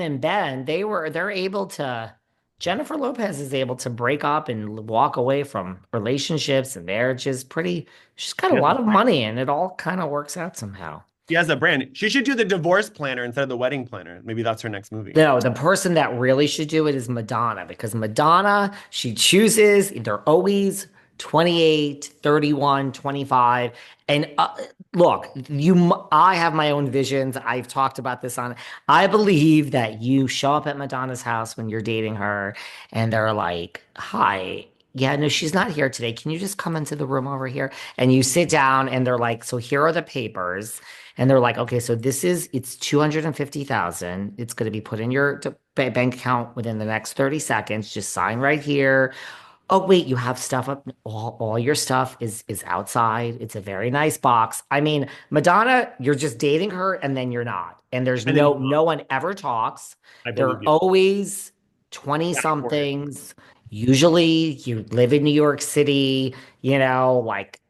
and Ben, they're able to Jennifer Lopez is able to break up and walk away from relationships and marriages she's got a She has a lot of brand. money and it all kind of works out somehow. She has a brand. She should do the divorce planner instead of the wedding planner. Maybe that's her next movie. No, the person that really should do it is Madonna because Madonna, she chooses, they're always 28, 31, 25. And look, I have my own visions. I've talked about this on, I believe that you show up at Madonna's house when you're dating her and they're like, hi. Yeah, no, she's not here today. Can you just come into the room over here? And you sit down and they're like, so here are the papers. And they're like, okay, so it's 250,000. It's going to be put in your bank account within the next 30 seconds. Just sign right here. Oh, wait, you have stuff up. All your stuff is outside. It's a very nice box. I mean, Madonna, you're just dating her and then you're not. And there's And then no one ever talks. I believe They're you. always 20 Backward. somethings. Usually you live in New York City, like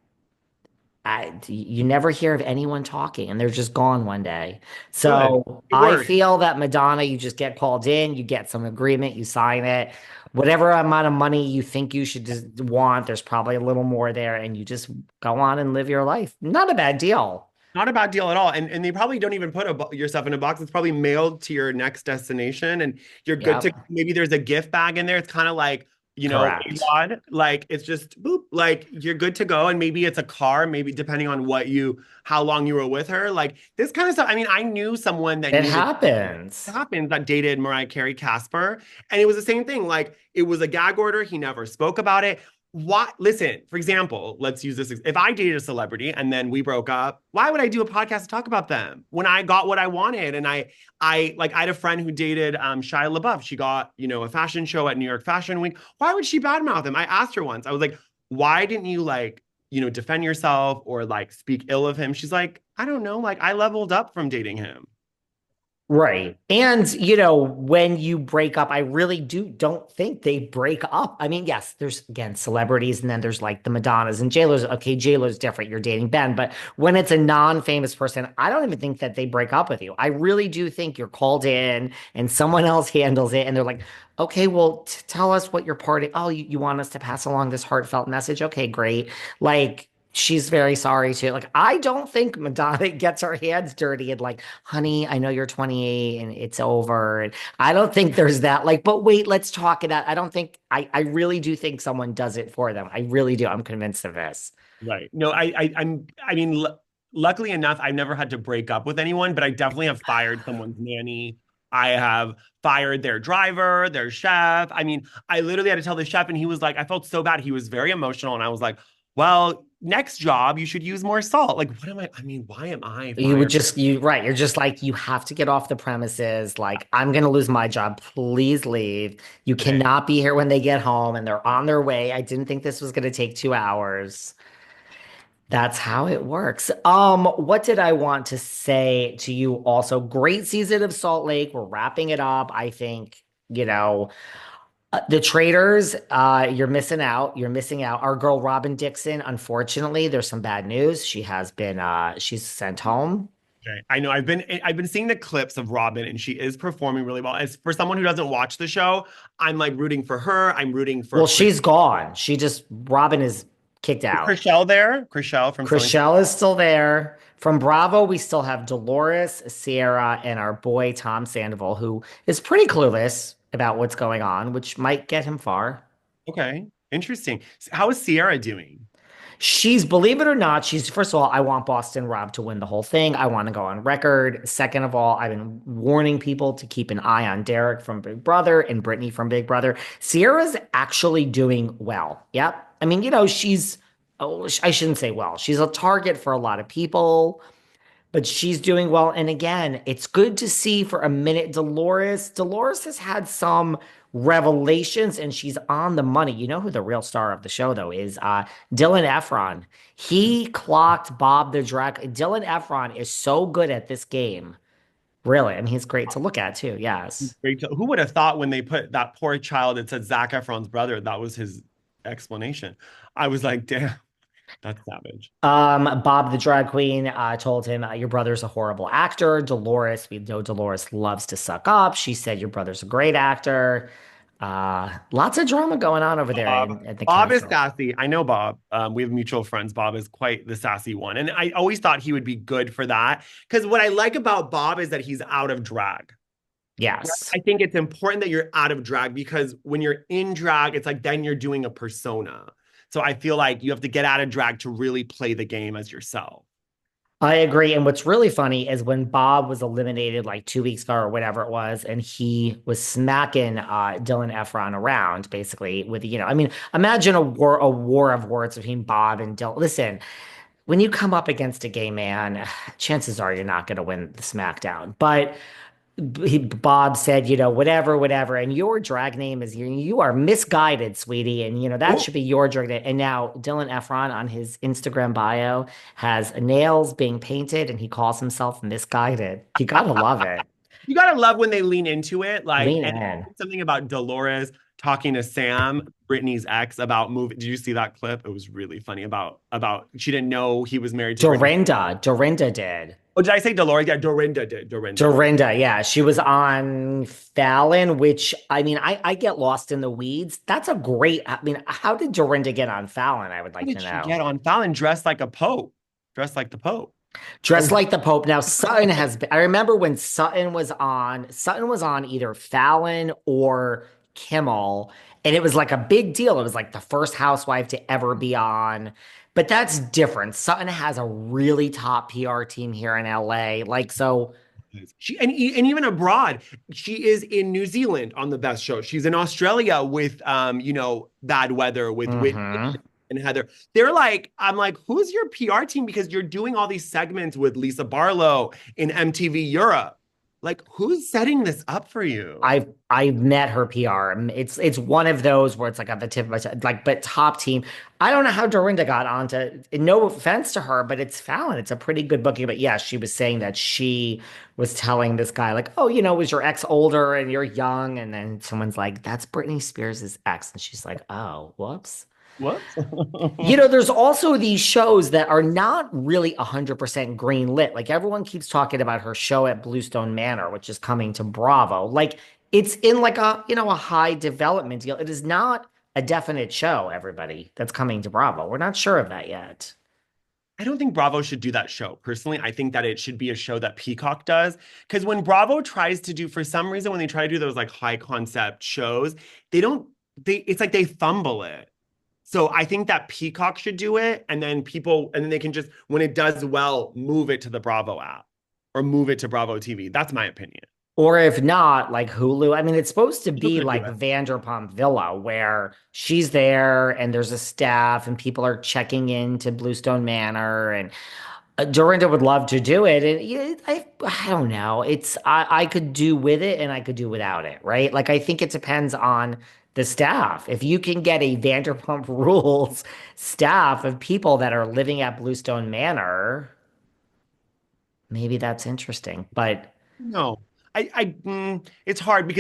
you never hear of anyone talking and they're just gone one day. Good. So It I works. feel that Madonna, you just get called in, you get some agreement, you sign it. Whatever amount of money you think you should just want, there's probably a little more there, and you just go on and live your life. Not a bad deal. Not a bad deal at all. And they probably don't even put your stuff in a box. It's probably mailed to your next destination and you're good to Yep, maybe there's a gift bag in there. It's kind of like, correct. AWOD. Like it's just boop, like you're good to go. And maybe it's a car, maybe depending on how long you were with her. Like this kind of stuff. I mean, I knew someone that It knew that happens. happened that dated Mariah Carey Casper. And it was the same thing. Like it was a gag order. He never spoke about it. Why? Listen, for example, let's use this. If I dated a celebrity and then we broke up, why would I do a podcast to talk about them when I got what I wanted? And I had a friend who dated Shia LaBeouf. She got, a fashion show at New York Fashion Week. Why would she badmouth him? I asked her once, I was like, why didn't you like, defend yourself or like speak ill of him? She's like, I don't know. Like I leveled up from dating him. Right. And, when you break up, I really don't think they break up. I mean, yes, there's again celebrities and then there's like the Madonnas and J-Lo's. Okay, J-Lo's different. You're dating Ben, but when it's a non-famous person, I don't even think that they break up with you. I really do think you're called in and someone else handles it and they're like, okay, well, tell us what you're parting. Oh, you want us to pass along this heartfelt message? Okay, great. Like, she's very sorry too. Like, I don't think Madonna gets her hands dirty and like, honey, I know you're 28 and it's over. And I don't think there's that. Like, but wait, let's talk it out. I don't think I really do think someone does it for them. I really do. I'm convinced of this. Right. No, I mean, luckily enough, I've never had to break up with anyone, but I definitely have fired someone's nanny. I have fired their driver, their chef. I mean, I literally had to tell the chef, and he was like, I felt so bad. He was very emotional, and I was like, well, next job, you should use more salt. Like, what am I? I mean, why am I fired? Right. You're just like, you have to get off the premises. Like, I'm going to lose my job. Please leave. You Today? cannot be here when they get home and they're on their way. I didn't think this was going to take 2 hours. That's how it works. What did I want to say to you also? Great season of Salt Lake. We're wrapping it up. I think, the Traitors, you're missing out. You're missing out. Our girl Robin Dixon, unfortunately, there's some bad news. She's sent home. Okay. I know I've been seeing the clips of Robin and she is performing really well. As for someone who doesn't watch the show, I'm like rooting for her. I'm rooting for Well, Chris. she's gone. Robin is kicked Is out. Chriselle there? Chriselle from Selling. Chriselle is still there. From Bravo, we still have Dolores, Sierra, and our boy Tom Sandoval, who is pretty clueless about what's going on, which might get him far. Okay. Interesting. How is Sierra doing? Believe it or not, first of all, I want Boston Rob to win the whole thing. I want to go on record. Second of all, I've been warning people to keep an eye on Derek from Big Brother and Brittany from Big Brother. Sierra's actually doing well. Yep. I mean, I shouldn't say well. She's a target for a lot of people, but she's doing well. And again, it's good to see for a minute Dolores. Dolores has had some revelations and she's on the money. You know who the real star of the show though is Dylan Efron. He clocked Bob the Drag. Dylan Efron is so good at this game. Really. I mean, he's great to look at too. Yes. Rachel, who would have thought when they put that poor child that said Zac Efron's brother, that was his explanation? I was like, damn. That's savage. Bob the drag queen told him, your brother's a horrible actor. Dolores, we know Dolores loves to suck up. She said your brother's a great actor. Lots of drama going on over there Bob. in the Bob is council. sassy. I know Bob. We have mutual friends. Bob is quite the sassy one. And I always thought he would be good for that. Because what I like about Bob is that he's out of drag. Right? Yes. I think it's important that you're out of drag because when you're in drag, it's like then you're doing a persona. So I feel like you have to get out of drag to really play the game as yourself. I agree. And what's really funny is when Bob was eliminated like 2 weeks ago or whatever it was, and he was smacking Dylan Efron around basically with, I mean, imagine a war of words between Bob and Dylan. Listen, when you come up against a gay man, chances are you're not going to win the SmackDown. But Bob said, whatever, whatever. And your drag name is you are misguided, sweetie. And that Oh, should be your drag name. And now Dylan Efron on his Instagram bio has nails being painted and he calls himself misguided. You gotta love it. you gotta love when they lean into it. Like, Lean and in. something about Dolores talking to Sam, Brittany's ex, about moving. Did you see that clip? It was really funny about she didn't know he was married to Brittany. Dorinda did. Oh, did I say Dolores? Yeah, Dorinda did. Dorinda. Dorinda, yeah, she was on Fallon, which I mean, I get lost in the weeds. That's a great. I mean, how did Dorinda get on Fallon? I would How like to did she know. get on Fallon dressed like a pope? Dressed like the Pope. Dressed Oh, like the Pope. Now Sutton has been, I remember when Sutton was on either Fallon or Kimmel, and it was like a big deal. It was like the first housewife to ever be on. But that's different. Sutton has a really top PR team here in LA. Like, so, and even abroad, she is in New Zealand on the best show. She's in Australia with Bad Weather with Whitney mhm. and Heather. They're like, I'm like, who's your PR team? Because you're doing all these segments with Lisa Barlow in MTV Europe. Like, who's setting this up for you? I've met her PR. It's one of those where it's like at the tip of my tongue, like, but top team. I don't know how Dorinda got onto. No offense to her, but it's Fallon. It's a pretty good booking. But yeah, she was saying that she was telling this guy like, oh, was your ex older and you're young, and then someone's like, that's Britney Spears' ex, and she's like, oh, whoops. Whoops. There's also these shows that are not really 100% green lit. Like everyone keeps talking about her show at Bluestone Manor, which is coming to Bravo. Like it's in like a high development deal. It is not a definite show, everybody, that's coming to Bravo. We're not sure of that yet. I don't think Bravo should do that show. Personally, I think that it should be a show that Peacock does. Because when Bravo tries to do, for some reason, when they try to do those like high concept shows, they don't, it's like they fumble it. So I think that Peacock should do it. And then they can just, when it does well, move it to the Bravo app or move it to Bravo TV. That's my opinion. Or if not, like Hulu. I mean, it's supposed to People be could do like it. Vanderpump Villa, where she's there and there's a staff and people are checking into Bluestone Manor, and Dorinda would love to do it. And yeah, I don't know. I could do with it and I could do without it, right? Like I think it depends on the staff. If you can get a Vanderpump Rules staff of people that are living at Bluestone Manor, maybe that's interesting. But No, it's hard because